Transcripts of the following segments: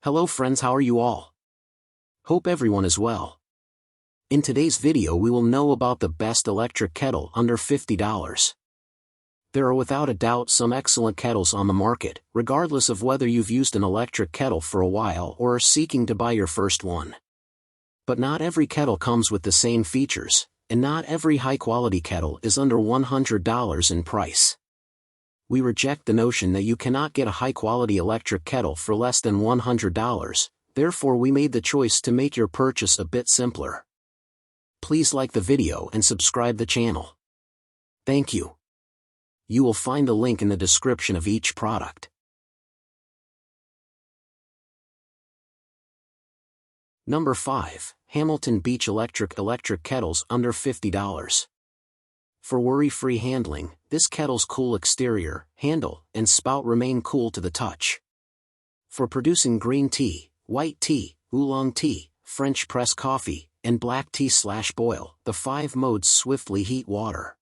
Hello friends, how are you all? Hope everyone is well. In today's video we will know about the best electric kettle under $50. There are without a doubt some excellent kettles on the market, regardless of whether you've used an electric kettle for a while or are seeking to buy your first one. But not every kettle comes with the same features, and not every high-quality kettle is under $100 in price. We reject the notion that you cannot get a high-quality electric kettle for less than $100, therefore we made the choice to make your purchase a bit simpler. Please like the video and subscribe the channel. Thank you. You will find the link in the description of each product. Number 5. Hamilton Beach Electric Kettles under $50. For worry-free handling, this kettle's cool exterior, handle, and spout remain cool to the touch. For producing green tea, white tea, oolong tea, French press coffee, and black tea/boil, the 5 modes swiftly heat water.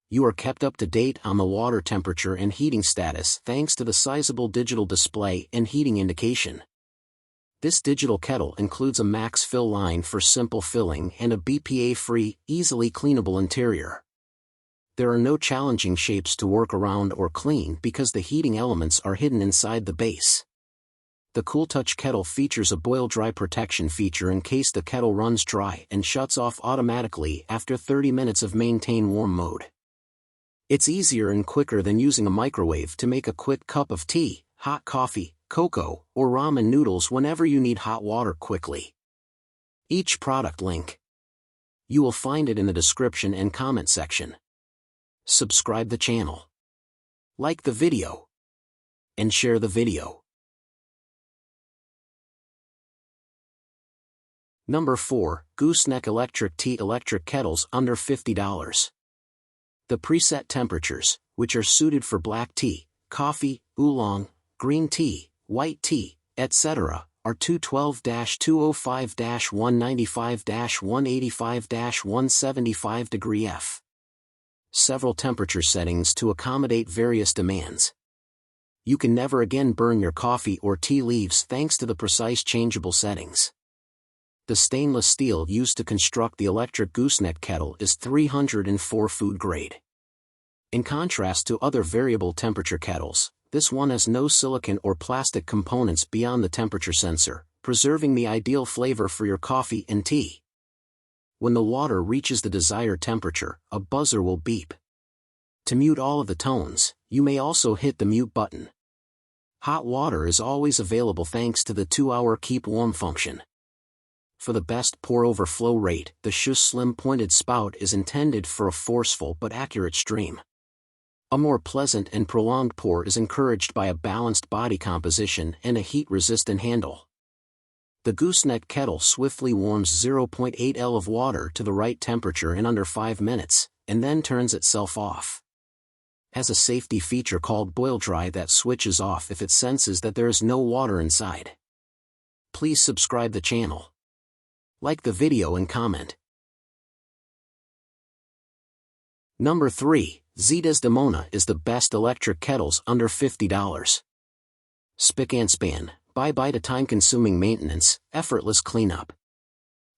You are kept up to date on the water temperature and heating status thanks to the sizable digital display and heating indication. This digital kettle includes a max fill line for simple filling and a BPA-free, easily cleanable interior. There are no challenging shapes to work around or clean because the heating elements are hidden inside the base. The Cool Touch kettle features a boil dry protection feature in case the kettle runs dry and shuts off automatically after 30 minutes of maintain warm mode. It's easier and quicker than using a microwave to make a quick cup of tea, hot coffee, cocoa, or ramen noodles whenever you need hot water quickly. Each product link. You will find it in the description and comment section. Subscribe the channel. Like the video. And share the video. Number 4. Gooseneck Electric Kettles under $50. The preset temperatures, which are suited for black tea, coffee, oolong, green tea, white tea, etc., are 212-205-195-185-175 degree F. Several temperature settings to accommodate various demands. You can never again burn your coffee or tea leaves thanks to the precise changeable settings. The stainless steel used to construct the electric gooseneck kettle is 304 food grade. In contrast to other variable temperature kettles, this one has no silicon or plastic components beyond the temperature sensor, preserving the ideal flavor for your coffee and tea. When the water reaches the desired temperature, a buzzer will beep. To mute all of the tones, you may also hit the mute button. Hot water is always available thanks to the 2-hour keep warm function. For the best pour-over flow rate, the Schuss slim pointed spout is intended for a forceful but accurate stream. A more pleasant and prolonged pour is encouraged by a balanced body composition and a heat-resistant handle. The Gooseneck kettle swiftly warms 0.8 L of water to the right temperature in under 5 minutes, and then turns itself off. Has a safety feature called boil dry that switches off if it senses that there is no water inside. Please subscribe the channel. Like the video and comment. Number 3. Z-DESDEMONA is the best electric kettles under $50. Spick and span. Bye-bye to time-consuming maintenance, effortless cleanup.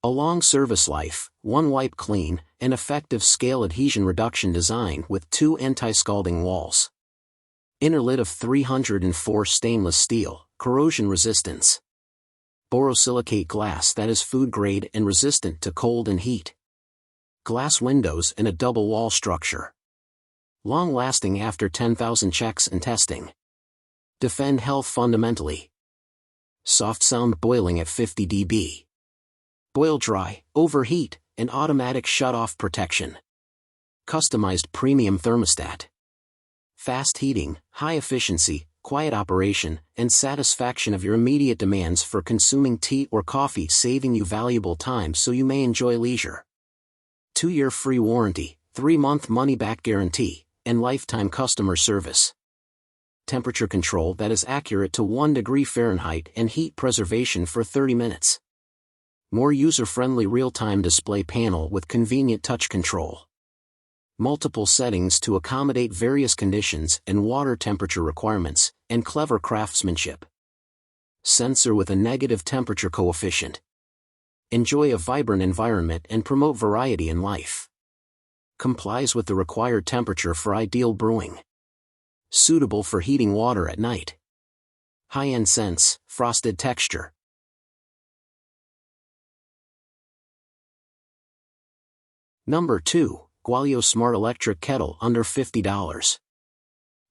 A long service life, one wipe clean, and effective scale adhesion reduction design with 2 anti-scalding walls. Inner lid of 304 stainless steel, corrosion resistance. Borosilicate glass that is food grade and resistant to cold and heat. Glass windows and a double wall structure. Long lasting after 10,000 checks and testing. Defend health fundamentally. Soft sound boiling at 50 dB. Boil dry, overheat, and automatic shut-off protection. Customized premium thermostat. Fast heating, high efficiency, quiet operation, and satisfaction of your immediate demands for consuming tea or coffee, saving you valuable time so you may enjoy leisure. 2-year free warranty, 3-month money-back guarantee, and lifetime customer service. Temperature control that is accurate to 1 degree Fahrenheit and heat preservation for 30 minutes. More user-friendly real-time display panel with convenient touch control. multiple settings to accommodate various conditions and water temperature requirements, and clever craftsmanship. Sensor with a negative temperature coefficient. Enjoy a vibrant environment and promote variety in life. Complies with the required temperature for ideal brewing. Suitable for heating water at night. High-end scents, frosted texture. Number 2, GUALIU Smart Electric Kettle under $50.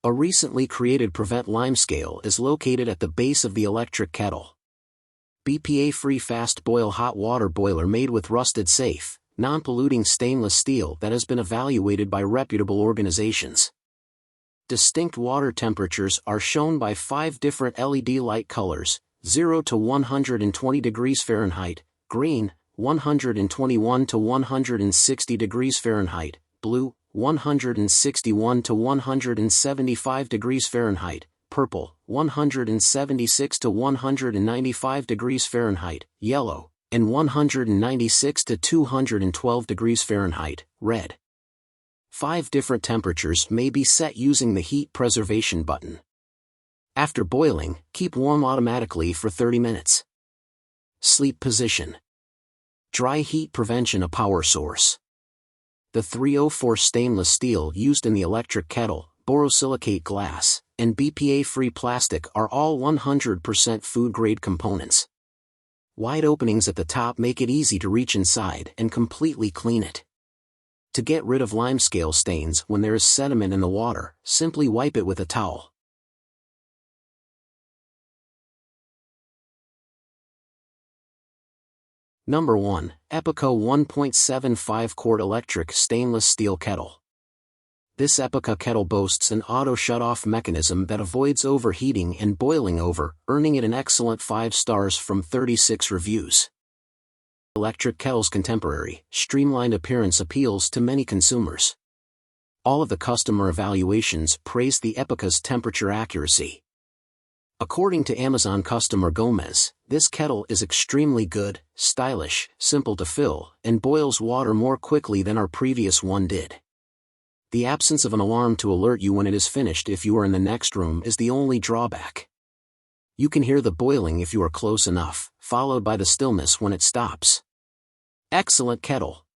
A recently created prevent lime scale is located at the base of the electric kettle. BPA-free fast boil hot water boiler made with rusted safe, non-polluting stainless steel that has been evaluated by reputable organizations. Distinct water temperatures are shown by 5 different LED light colors, 0 to 120 degrees Fahrenheit, green, 121 to 160 degrees Fahrenheit, blue, 161 to 175 degrees Fahrenheit, purple, 176 to 195 degrees Fahrenheit, yellow, and 196 to 212 degrees Fahrenheit, red. 5 different temperatures may be set using the heat preservation button. After boiling, keep warm automatically for 30 minutes. Sleep position. Dry heat prevention. A power source. The 304 stainless steel used in the electric kettle, borosilicate glass, and BPA-free plastic are all 100% food-grade components. Wide openings at the top make it easy to reach inside and completely clean it. To get rid of limescale stains when there is sediment in the water, simply wipe it with a towel. Number 1, Epica 1.75 quart electric stainless steel kettle. This Epica kettle boasts an auto shut-off mechanism that avoids overheating and boiling over, earning it an excellent 5 stars from 36 reviews. Electric kettle's contemporary, streamlined appearance appeals to many consumers. All of the customer evaluations praised the Epica's temperature accuracy. According to Amazon customer Gomez, this kettle is extremely good, stylish, simple to fill, and boils water more quickly than our previous one did. The absence of an alarm to alert you when it is finished if you are in the next room is the only drawback. You can hear the boiling if you are close enough, followed by the stillness when it stops. Excellent kettle.